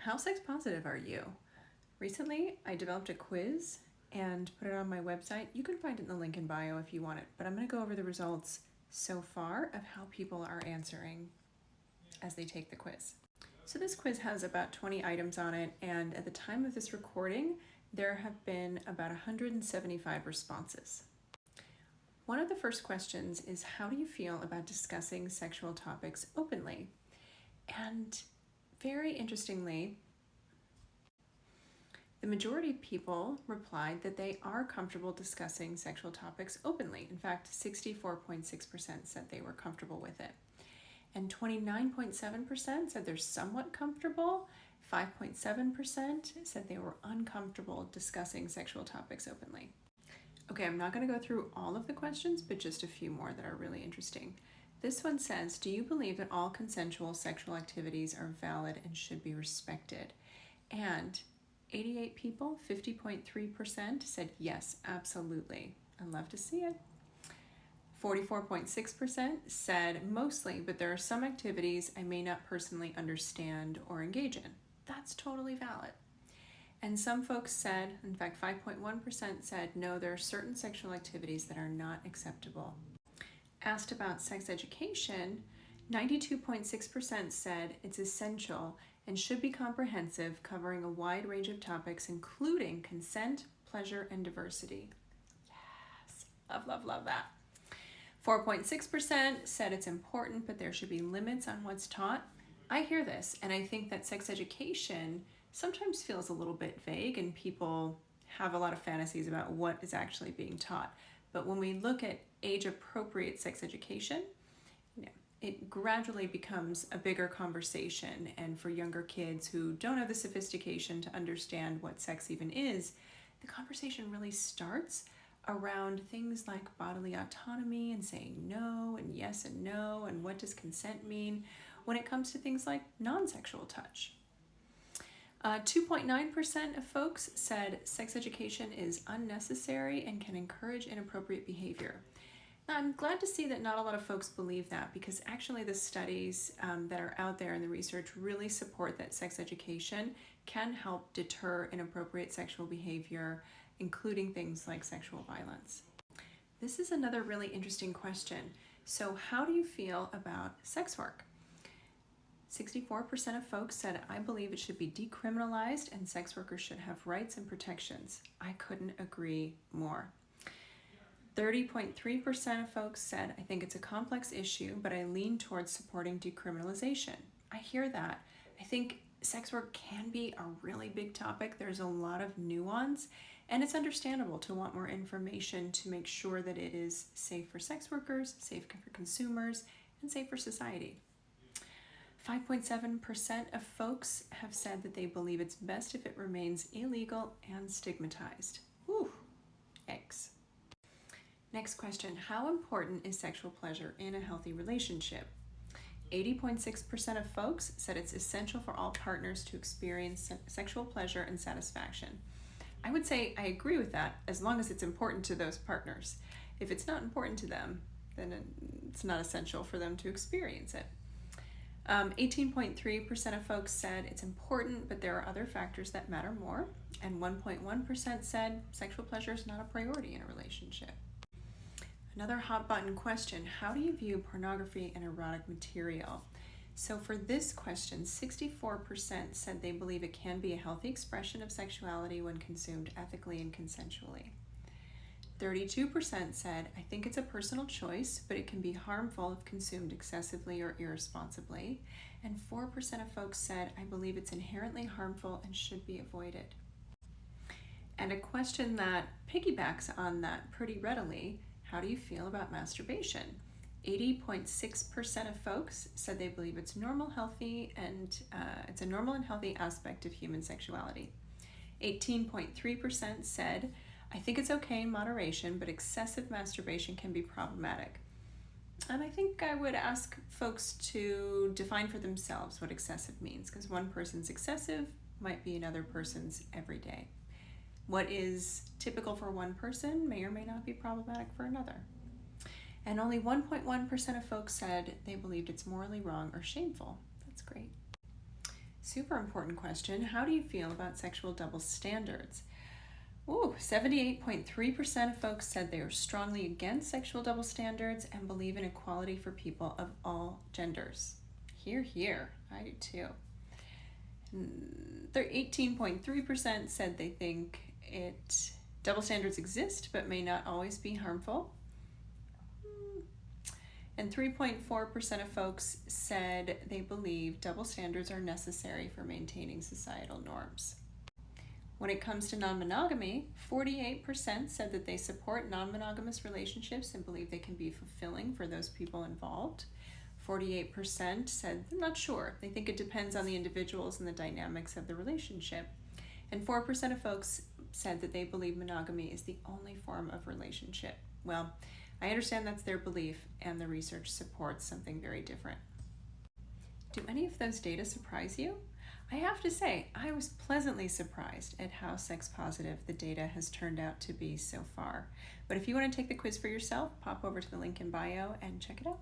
How sex positive are you? Recently, I developed a quiz and put it on my website. You can find it in the link in bio if you want it, but I'm going to go over the results so far of how people are answering as they take the quiz. So this quiz has about 20 items on it, and at the time of this recording, there have been about 175 responses. One of the first questions is, how do you feel about discussing sexual topics openly? And very interestingly, the majority of people replied that they are comfortable discussing sexual topics openly. In fact, 64.6% said they were comfortable with it. And 29.7% said they're somewhat comfortable. 5.7% said they were uncomfortable discussing sexual topics openly. Okay, I'm not going to go through all of the questions, but just a few more that are really interesting. This one says, do you believe that all consensual sexual activities are valid and should be respected? And 88 people, 50.3% said yes, absolutely. I'd love to see it. 44.6% said mostly, but there are some activities I may not personally understand or engage in. That's totally valid. And some folks said, in fact 5.1% said, no, there are certain sexual activities that are not acceptable. Asked about sex education, 92.6% said it's essential and should be comprehensive, covering a wide range of topics, including consent, pleasure, and diversity. Yes, love that. 4.6% said it's important, but there should be limits on what's taught. I hear this, and I think that sex education sometimes feels a little bit vague, and people have a lot of fantasies about what is actually being taught. But when we look at age-appropriate sex education, it gradually becomes a bigger conversation, and for younger kids who don't have the sophistication to understand what sex even is, the conversation really starts around things like bodily autonomy and saying no and yes and no, and what does consent mean when it comes to things like non-sexual touch. 2.9% of folks said sex education is unnecessary and can encourage inappropriate behavior. Now, I'm glad to see that not a lot of folks believe that, because actually the studies that are out there and the research really support that sex education can help deter inappropriate sexual behavior, including things like sexual violence. This is another really interesting question. So how do you feel about sex work? 64% of folks said, I believe it should be decriminalized and sex workers should have rights and protections. I couldn't agree more. 30.3% of folks said, I think it's a complex issue, but I lean towards supporting decriminalization. I hear that. I think sex work can be a really big topic. There's a lot of nuance, and it's understandable to want more information to make sure that it is safe for sex workers, safe for consumers, and safe for society. 5.7% of folks have said that they believe it's best if it remains illegal and stigmatized. Whew, yikes. Next question, how important is sexual pleasure in a healthy relationship? 80.6% of folks said it's essential for all partners to experience sexual pleasure and satisfaction. I would say I agree with that, as long as it's important to those partners. If it's not important to them, then it's not essential for them to experience it. 18.3% of folks said it's important, but there are other factors that matter more. And 1.1% said sexual pleasure is not a priority in a relationship. Another hot button question, how do you view pornography and erotic material? So for this question, 64% said they believe it can be a healthy expression of sexuality when consumed ethically and consensually. 32% said, I think it's a personal choice, but it can be harmful if consumed excessively or irresponsibly. And 4% of folks said, I believe it's inherently harmful and should be avoided. And a question that piggybacks on that pretty readily, how do you feel about masturbation? 80.6% of folks said they believe it's normal, healthy, and it's a normal and healthy aspect of human sexuality. 18.3% said, I think it's okay in moderation, but excessive masturbation can be problematic. And I think I would ask folks to define for themselves what excessive means, because one person's excessive might be another person's everyday. What is typical for one person may or may not be problematic for another. And only 1.1% of folks said they believed it's morally wrong or shameful. That's great. Super important question. How do you feel about sexual double standards? 78.3% of folks said they are strongly against sexual double standards and believe in equality for people of all genders. Hear, hear. I do too. 18.3% said they think double standards exist but may not always be harmful. And 3.4% of folks said they believe double standards are necessary for maintaining societal norms. When it comes to non-monogamy, 48% said that they support non-monogamous relationships and believe they can be fulfilling for those people involved. 48% said they're not sure. They think it depends on the individuals and the dynamics of the relationship. And 4% of folks said that they believe monogamy is the only form of relationship. Well, I understand that's their belief, and the research supports something very different. Do any of those data surprise you? I have to say, I was pleasantly surprised at how sex positive the data has turned out to be so far. But if you want to take the quiz for yourself, pop over to the link in bio and check it out.